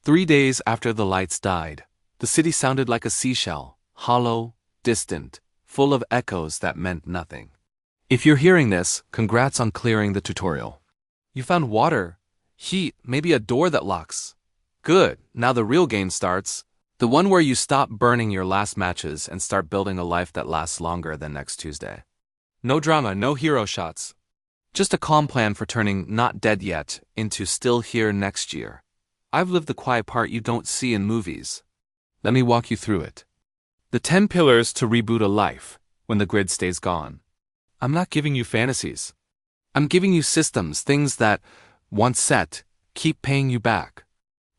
3 days after the lights died, the city sounded like a seashell, hollow, distant, full of echoes that meant nothing. If you're hearing this, congrats on clearing the tutorial. You found water, heat, maybe a door that locks. Good, now the real game starts. The one where you stop burning your last matches and start building a life that lasts longer than next Tuesday. No drama, no hero shots. Just a calm plan for turning not dead yet into still here next year. I've lived the quiet part you don't see in movies. Let me walk you through it. The 10 pillars to reboot a life when the grid stays gone. I'm not giving you fantasies. I'm giving you systems, things that, once set, keep paying you back.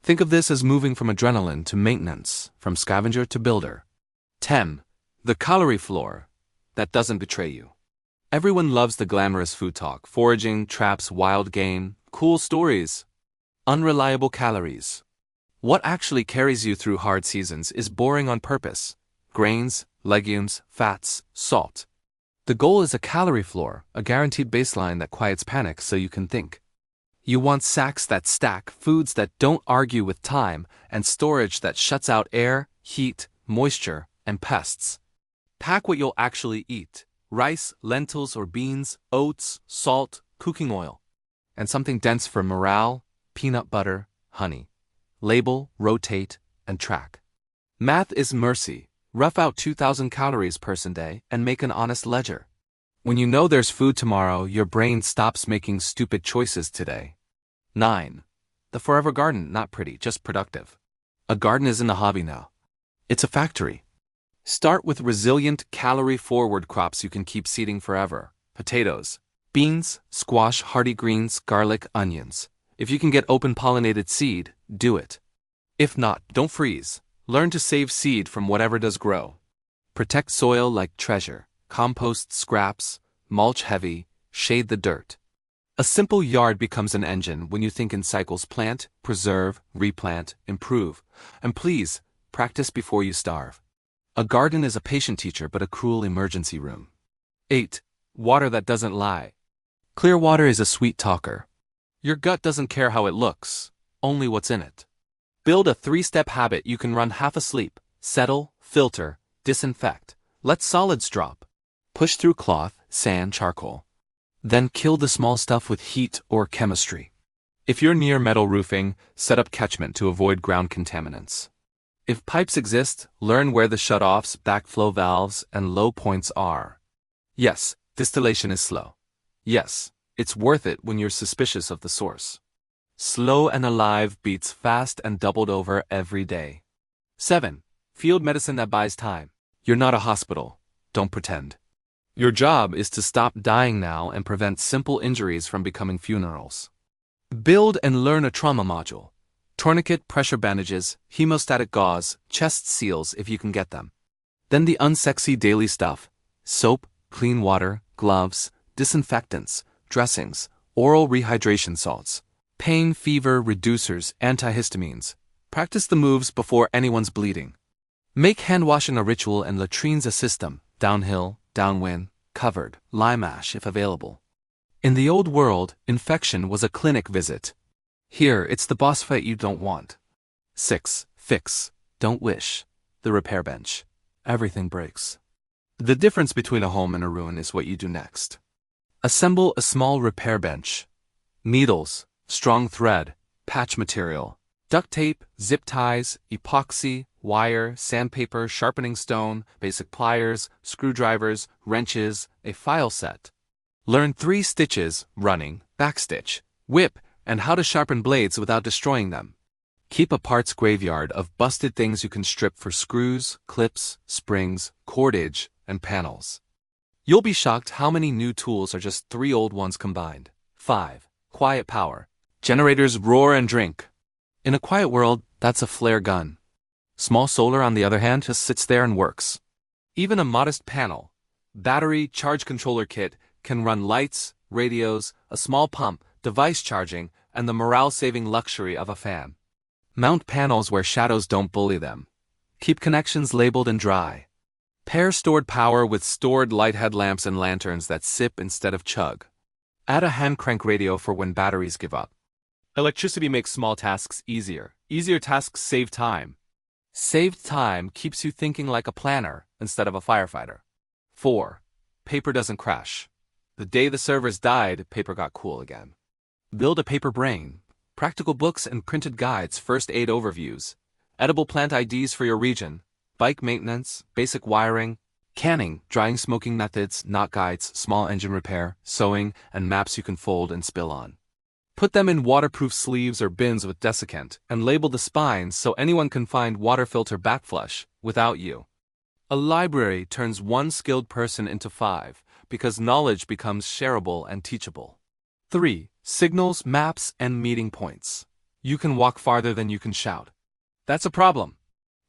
Think of this as moving from adrenaline to maintenance, from scavenger to builder. 10. The calorie floor that doesn't betray you. Everyone loves the glamorous food talk, foraging, traps, wild game, cool stories. Unreliable calories. What actually carries you through hard seasons is boring on purpose. Grains, legumes, fats, salt. The goal is a calorie floor, a guaranteed baseline that quiets panic so you can think. You want sacks that stack, foods that don't argue with time, and storage that shuts out air, heat, moisture, and pests. Pack what you'll actually eat: rice, lentils or beans, oats, salt, cooking oil. And something dense for morale: peanut butter, honey. Label, rotate, and track. Math is mercy. Rough out 2,000 calories per day and make an honest ledger. When you know there's food tomorrow, your brain stops making stupid choices today. 9. The forever garden, not pretty, just productive. A garden isn't a hobby now. It's a factory. Start with resilient, calorie-forward crops you can keep seeding forever. Potatoes, beans, squash, hardy greens, garlic, onions. If you can get open-pollinated seed, do it. If not, don't freeze. Learn to save seed from whatever does grow. Protect soil like treasure. Compost scraps, mulch heavy, shade the dirt. A simple yard becomes an engine when you think in cycles: plant, preserve, replant, improve. And please, practice before you starve. A garden is a patient teacher but a cruel emergency room. 8. Water that doesn't lie. Clear water is a sweet talker. Your gut doesn't care how it looks, only what's in it. Build a 3-step habit you can run half asleep: settle, filter, disinfect. Let solids drop. Push through cloth, sand, charcoal. Then kill the small stuff with heat or chemistry. If you're near metal roofing, set up catchment to avoid ground contaminants. If pipes exist, learn where the shutoffs, backflow valves, and low points are. Yes, distillation is slow. Yes, it's worth it when you're suspicious of the source. Slow and alive beats fast and doubled over every day. 7. Field medicine that buys time. You're not a hospital. Don't pretend. Your job is to stop dying now and prevent simple injuries from becoming funerals. Build and learn a trauma module. Tourniquet, pressure bandages, hemostatic gauze, chest seals if you can get them. Then the unsexy daily stuff: soap, clean water, gloves, disinfectants, dressings, oral rehydration salts, pain, fever reducers, antihistamines. Practice the moves before anyone's bleeding. Make hand washing a ritual and latrines a system: downhill, downwind, covered, lime ash if available. In the old world, infection was a clinic visit. Here, it's the boss fight you don't want. 6. Fix, don't wish. The repair bench. Everything breaks. The difference between a home and a ruin is what you do next. Assemble a small repair bench. Needles, strong thread, patch material, duct tape, zip ties, epoxy, wire, sandpaper, sharpening stone, basic pliers, screwdrivers, wrenches, a file set. Learn 3 stitches: running, backstitch, whip, and how to sharpen blades without destroying them. Keep a parts graveyard of busted things you can strip for screws, clips, springs, cordage, and panels. You'll be shocked how many new tools are just 3 old ones combined. 5. Quiet power. Generators roar and drink. In a quiet world, that's a flare gun. Small solar, on the other hand, just sits there and works. Even a modest panel, battery, charge controller kit can run lights, radios, a small pump, device charging, and the morale-saving luxury of a fan. Mount panels where shadows don't bully them. Keep connections labeled and dry. Pair stored power with stored light headlamps and lanterns that sip instead of chug. Add a hand crank radio for when batteries give up. Electricity makes small tasks easier. Easier tasks save time. Saved time keeps you thinking like a planner instead of a firefighter. 4. Paper doesn't crash. The day the servers died, paper got cool again. Build a paper brain. Practical books and printed guides, first aid overviews, edible plant IDs for your region, bike maintenance, basic wiring, canning, drying, smoking methods, knot guides, small engine repair, sewing, and maps you can fold and spill on. Put them in waterproof sleeves or bins with desiccant and label the spines so anyone can find water filter backflush without you. A library turns one skilled person into 5 because knowledge becomes shareable and teachable. 3. Signals, maps, and meeting points. You can walk farther than you can shout. That's a problem.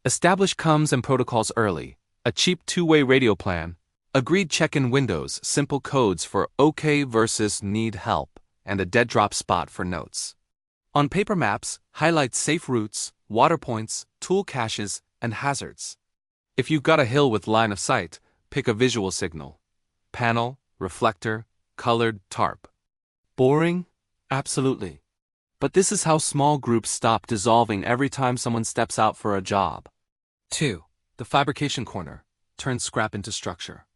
Establish comms and protocols early. A cheap two-way radio plan, agreed check-in windows, simple codes for OK versus need help, and a dead drop spot for notes. On paper maps, highlight safe routes, water points, tool caches, and hazards. If you've got a hill with line of sight, pick a visual signal. Panel, reflector, colored tarp. Boring? Absolutely. But this is how small groups stop dissolving every time someone steps out for a job. 2. The fabrication corner. Turn scrap into structure.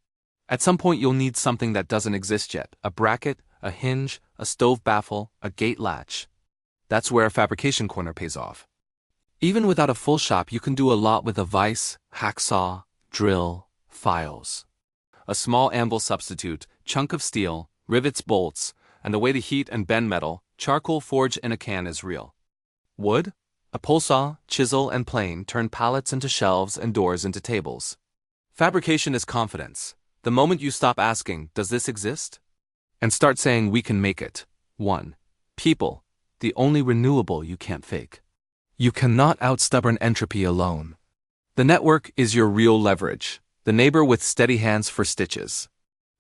At some point you'll need something that doesn't exist yet. A bracket, a hinge, a stove baffle, a gate latch. That's where a fabrication corner pays off. Even without a full shop, you can do a lot with a vise, hacksaw, drill, files. A small anvil substitute, chunk of steel, rivets, bolts, and a way to heat and bend metal, charcoal forge in a can is real. Wood? A pole saw, chisel, and plane turn pallets into shelves and doors into tables. Fabrication is confidence. The moment you stop asking, does this exist? And start saying, we can make it. 1. People. The only renewable you can't fake. You cannot out-stubborn entropy alone. The network is your real leverage. The neighbor with steady hands for stitches.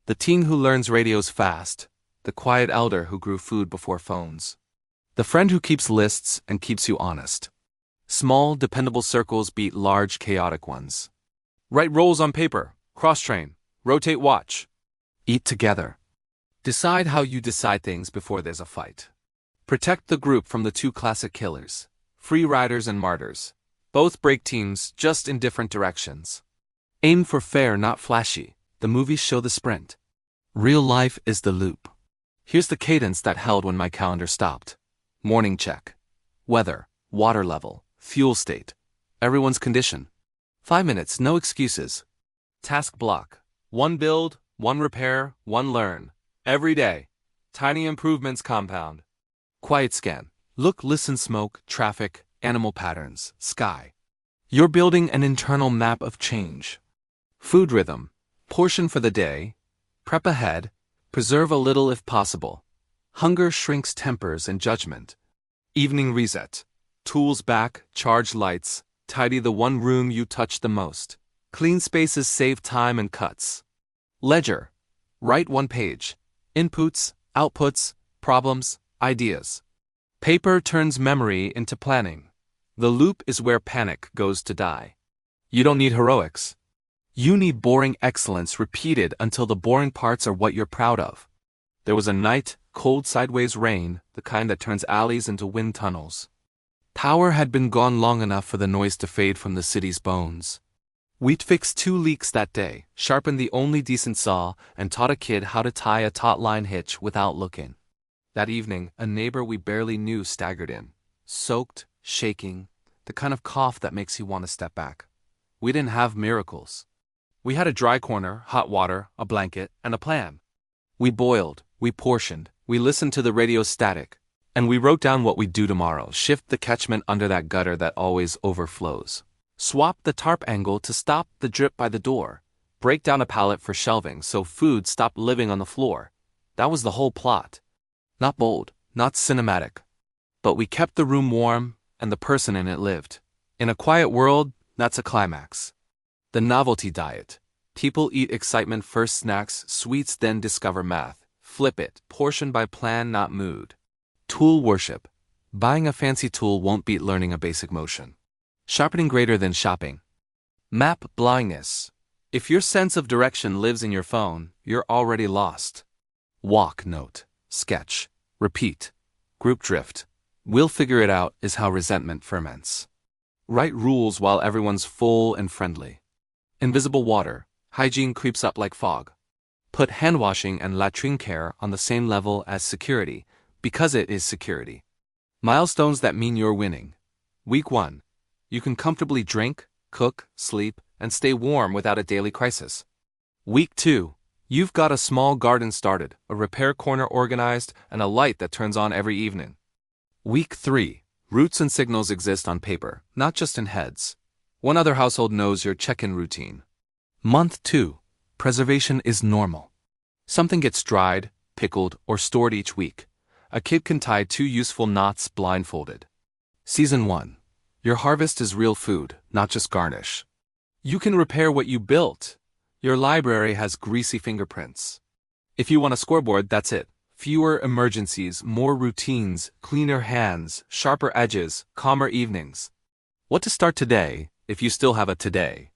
The teen who learns radios fast. The quiet elder who grew food before phones. The friend who keeps lists and keeps you honest. Small, dependable circles beat large, chaotic ones. Write roles on paper. Cross-train. Rotate watch. Eat together. Decide how you decide things before there's a fight. Protect the group from the 2 classic killers. Free riders and martyrs. Both break teams, just in different directions. Aim for fair, not flashy. The movies show the sprint. Real life is the loop. Here's the cadence that held when my calendar stopped. Morning check. Weather, water level, fuel state, everyone's condition. 5 minutes, no excuses. Task block. 1 build, 1 repair, 1 learn. Every day. Tiny improvements compound. Quiet scan. Look, listen, smoke, traffic, animal patterns, sky. You're building an internal map of change. Food rhythm. Portion for the day. Prep ahead. Preserve a little if possible. Hunger shrinks tempers and judgment. Evening reset. Tools back, charge lights, tidy the one room you touch the most. Clean spaces save time and cuts. Ledger. Write 1 page. Inputs, outputs, problems, ideas. Paper turns memory into planning. The loop is where panic goes to die. You don't need heroics. You need boring excellence repeated until the boring parts are what you're proud of. There was a night, cold sideways rain, the kind that turns alleys into wind tunnels. Power had been gone long enough for the noise to fade from the city's bones. We'd fixed 2 leaks that day, sharpened the only decent saw, and taught a kid how to tie a taut line hitch without looking. That evening, a neighbor we barely knew staggered in, soaked, shaking, the kind of cough that makes you want to step back. We didn't have miracles. We had a dry corner, hot water, a blanket, and a plan. We boiled, we portioned, we listened to the radio static, and we wrote down what we'd do tomorrow. Shift the catchment under that gutter that always overflows. Swap the tarp angle to stop the drip by the door. Break down a pallet for shelving so food stopped living on the floor. That was the whole plot. Not bold, not cinematic. But we kept the room warm, and the person in it lived. In a quiet world, that's a climax. The novelty diet. People eat excitement first, snacks, sweets, then discover math. Flip it, portion by plan, not mood. Tool worship. Buying a fancy tool won't beat learning a basic motion. Sharpening greater than shopping. Map blindness. If your sense of direction lives in your phone, you're already lost. Walk note. Sketch. Repeat. Group drift. We'll figure it out is how resentment ferments. Write rules while everyone's full and friendly. Invisible water. Hygiene creeps up like fog. Put hand washing and latrine care on the same level as security, because it is security. Milestones that mean you're winning. Week 1. You can comfortably drink, cook, sleep, and stay warm without a daily crisis. Week 2. You've got a small garden started, a repair corner organized, and a light that turns on every evening. Week 3. Routes and signals exist on paper, not just in heads. One other household knows your check-in routine. Month 2. Preservation is normal. Something gets dried, pickled, or stored each week. A kid can tie 2 useful knots blindfolded. Season 1. Your harvest is real food, not just garnish. You can repair what you built. Your library has greasy fingerprints. If you want a scoreboard, that's it. Fewer emergencies, more routines, cleaner hands, sharper edges, calmer evenings. What to start today, if you still have a today?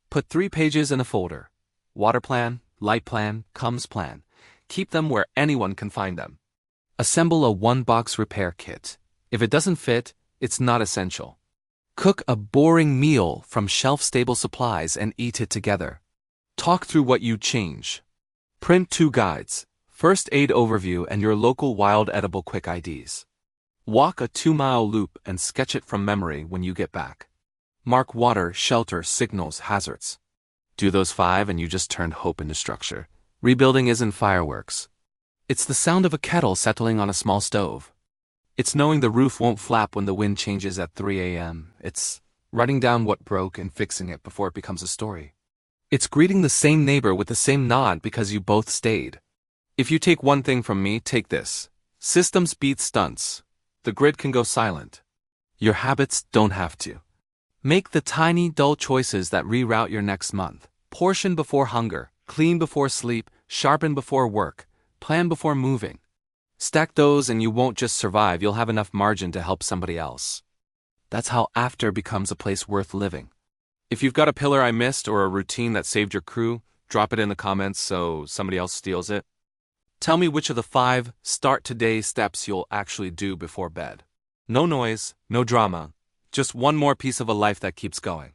Put 3 pages in a folder. Water plan, light plan, comms plan. Keep them where anyone can find them. Assemble a 1-box repair kit. If it doesn't fit, it's not essential. Cook a boring meal from shelf-stable supplies and eat it together. Talk through what you change. Print 2 guides, first aid overview and your local wild edible quick IDs. Walk a 2-mile loop and sketch it from memory when you get back. Mark water, shelter, signals, hazards. Do those 5 and you just turned hope into structure. Rebuilding isn't fireworks. It's the sound of a kettle settling on a small stove. It's knowing the roof won't flap when the wind changes at 3 a.m. It's writing down what broke and fixing it before it becomes a story. It's greeting the same neighbor with the same nod because you both stayed. If you take one thing from me, take this. Systems beat stunts. The grid can go silent. Your habits don't have to. Make the tiny, dull choices that reroute your next month. Portion before hunger, clean before sleep, sharpen before work, plan before moving. Stack those and you won't just survive, you'll have enough margin to help somebody else. That's how After becomes a place worth living. If you've got a pillar I missed or a routine that saved your crew, drop it in the comments so somebody else steals it. Tell me which of the 5 start today steps you'll actually do before bed. No noise, no drama, just one more piece of a life that keeps going.